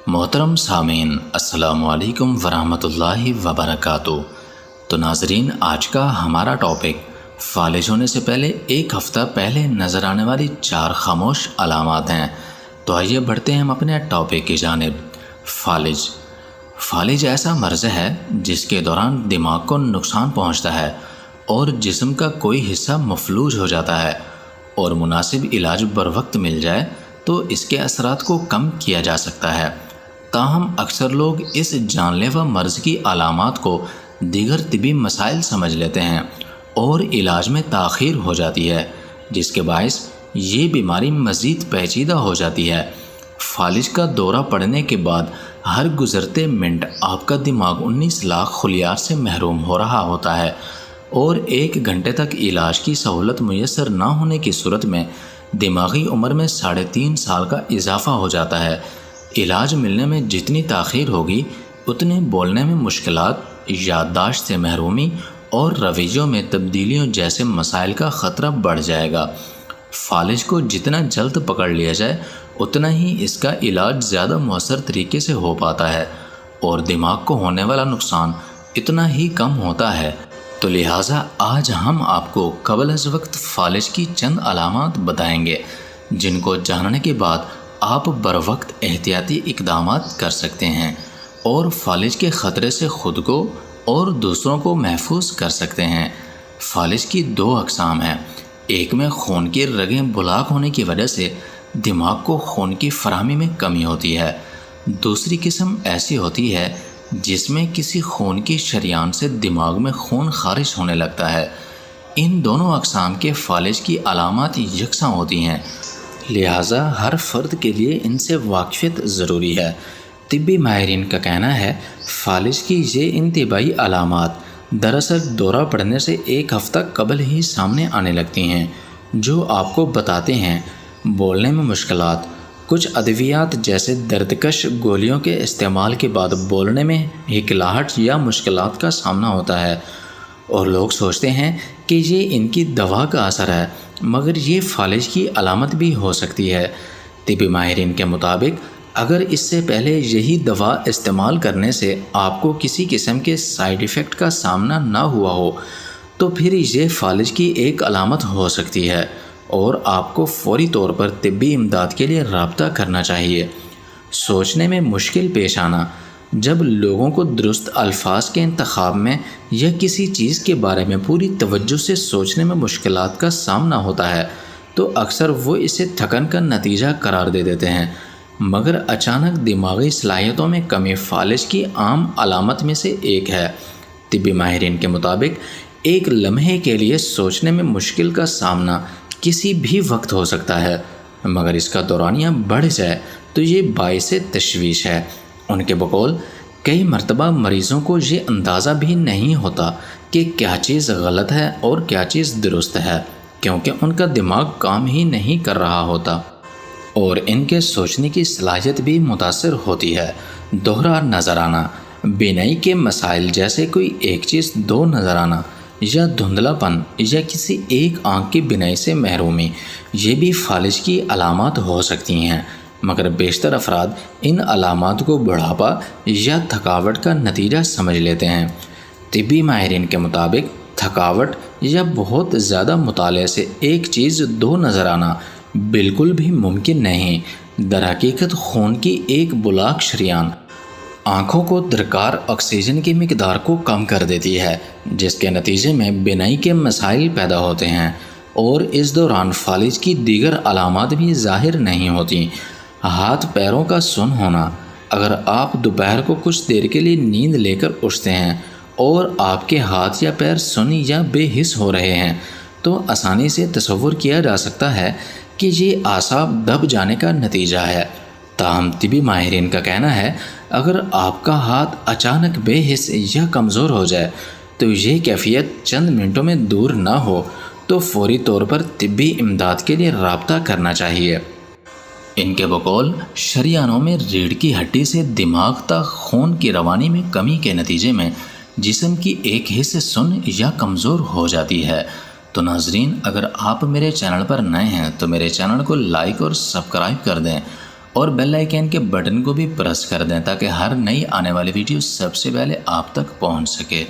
محترم سامعین، السلام علیکم ورحمۃ اللہ وبرکاتہ۔ تو ناظرین، آج کا ہمارا ٹاپک فالج ہونے سے پہلے ایک ہفتہ پہلے نظر آنے والی 4 خاموش علامات ہیں۔ تو آئیے بڑھتے ہیں ہم اپنے ٹاپک کی جانب۔ فالج ایسا مرض ہے جس کے دوران دماغ کو نقصان پہنچتا ہے اور جسم کا کوئی حصہ مفلوج ہو جاتا ہے، اور مناسب علاج بر وقت مل جائے تو اس کے اثرات کو کم کیا جا سکتا ہے۔ تاہم اکثر لوگ اس جان لیوا مرض کی علامات کو دیگر طبی مسائل سمجھ لیتے ہیں اور علاج میں تاخیر ہو جاتی ہے، جس کے باعث یہ بیماری مزید پیچیدہ ہو جاتی ہے۔ فالج کا دورہ پڑنے کے بعد ہر گزرتے منٹ آپ کا دماغ 19 لاکھ خلیات سے محروم ہو رہا ہوتا ہے، اور 1 گھنٹے تک علاج کی سہولت میسر نہ ہونے کی صورت میں دماغی عمر میں 3.5 سال کا اضافہ ہو جاتا ہے۔ علاج ملنے میں جتنی تاخیر ہوگی اتنے بولنے میں مشکلات، یادداشت سے محرومی اور رویوں میں تبدیلیوں جیسے مسائل کا خطرہ بڑھ جائے گا۔ فالج کو جتنا جلد پکڑ لیا جائے اتنا ہی اس کا علاج زیادہ مؤثر طریقے سے ہو پاتا ہے اور دماغ کو ہونے والا نقصان اتنا ہی کم ہوتا ہے۔ تو لہٰذا آج ہم آپ کو قبل از وقت فالج کی چند علامات بتائیں گے جن کو جاننے کے بعد آپ بر وقت احتیاطی اقدامات کر سکتے ہیں اور فالج کے خطرے سے خود کو اور دوسروں کو محفوظ کر سکتے ہیں۔ فالج کی 2 اقسام ہیں۔ ایک میں خون کی رگیں بلاک ہونے کی وجہ سے دماغ کو خون کی فراہمی میں کمی ہوتی ہے۔ دوسری قسم ایسی ہوتی ہے جس میں کسی خون کی شریان سے دماغ میں خون خارج ہونے لگتا ہے۔ ان دونوں اقسام کے فالج کی علامات یکساں ہوتی ہیں، لہٰذا ہر فرد کے لیے ان سے واقفیت ضروری ہے۔ طبی ماہرین کا کہنا ہے فالج کی یہ انتباہی علامات دراصل دورہ پڑنے سے 1 ہفتہ قبل ہی سامنے آنے لگتی ہیں، جو آپ کو بتاتے ہیں بولنے میں مشکلات، کچھ ادویات جیسے دردکش گولیوں کے استعمال کے بعد بولنے میں ہکلاہٹ یا مشکلات کا سامنا ہوتا ہے، اور لوگ سوچتے ہیں کہ یہ ان کی دوا کا اثر ہے، مگر یہ فالج کی علامت بھی ہو سکتی ہے۔ طبی ماہرین کے مطابق اگر اس سے پہلے یہی دوا استعمال کرنے سے آپ کو کسی قسم کے سائیڈ ایفیکٹ کا سامنا نہ ہوا ہو تو پھر یہ فالج کی ایک علامت ہو سکتی ہے اور آپ کو فوری طور پر طبی امداد کے لیے رابطہ کرنا چاہیے۔ سوچنے میں مشکل پیش آنا: جب لوگوں کو درست الفاظ کے انتخاب میں یا کسی چیز کے بارے میں پوری توجہ سے سوچنے میں مشکلات کا سامنا ہوتا ہے تو اکثر وہ اسے تھکن کا نتیجہ قرار دے دیتے ہیں، مگر اچانک دماغی صلاحیتوں میں کمی فالج کی عام علامت میں سے ایک ہے۔ طبی ماہرین کے مطابق ایک لمحے کے لیے سوچنے میں مشکل کا سامنا کسی بھی وقت ہو سکتا ہے، مگر اس کا دورانیہ بڑھ جائے تو یہ باعث تشویش ہے۔ ان کے بقول کئی مرتبہ مریضوں کو یہ اندازہ بھی نہیں ہوتا کہ کیا چیز غلط ہے اور کیا چیز درست ہے، کیونکہ ان کا دماغ کام ہی نہیں کر رہا ہوتا اور ان کے سوچنے کی صلاحیت بھی متاثر ہوتی ہے۔ دوہرا نظر آنا: بینائی کے مسائل جیسے کوئی ایک چیز دو نظر آنا یا دھندلا پن یا کسی ایک آنکھ کی بینائی سے محرومی، یہ بھی فالج کی علامات ہو سکتی ہیں، مگر بیشتر افراد ان علامات کو بڑھاپا یا تھکاوٹ کا نتیجہ سمجھ لیتے ہیں۔ طبی ماہرین کے مطابق تھکاوٹ یا بہت زیادہ مطالعے سے ایک چیز دو نظر آنا بالکل بھی ممکن نہیں۔ درحقیقت خون کی ایک بلاک شریان آنکھوں کو درکار آکسیجن کی مقدار کو کم کر دیتی ہے، جس کے نتیجے میں بینائی کے مسائل پیدا ہوتے ہیں، اور اس دوران فالج کی دیگر علامات بھی ظاہر نہیں ہوتی۔ ہاتھ پیروں کا سن ہونا: اگر آپ دوپہر کو کچھ دیر کے لیے نیند لے کر اٹھتے ہیں اور آپ کے ہاتھ یا پیر سن یا بے حس ہو رہے ہیں تو آسانی سے تصور کیا جا سکتا ہے کہ یہ اعصاب دب جانے کا نتیجہ ہے۔ تاہم طبی ماہرین کا کہنا ہے اگر آپ کا ہاتھ اچانک بے حس یا کمزور ہو جائے تو یہ کیفیت چند منٹوں میں دور نہ ہو تو فوری طور پر طبی امداد کے لیے رابطہ کرنا چاہیے۔ ان کے بقول شریانوں میں ریڑھ کی ہڈی سے دماغ تک خون کی روانی میں کمی کے نتیجے میں جسم کی ایک حصہ سن یا کمزور ہو جاتی ہے۔ تو ناظرین، اگر آپ میرے چینل پر نئے ہیں تو میرے چینل کو لائک اور سبسکرائب کر دیں اور بیل آئیکن کے بٹن کو بھی پریس کر دیں تاکہ ہر نئی آنے والی ویڈیو سب سے پہلے آپ تک پہنچ سکے۔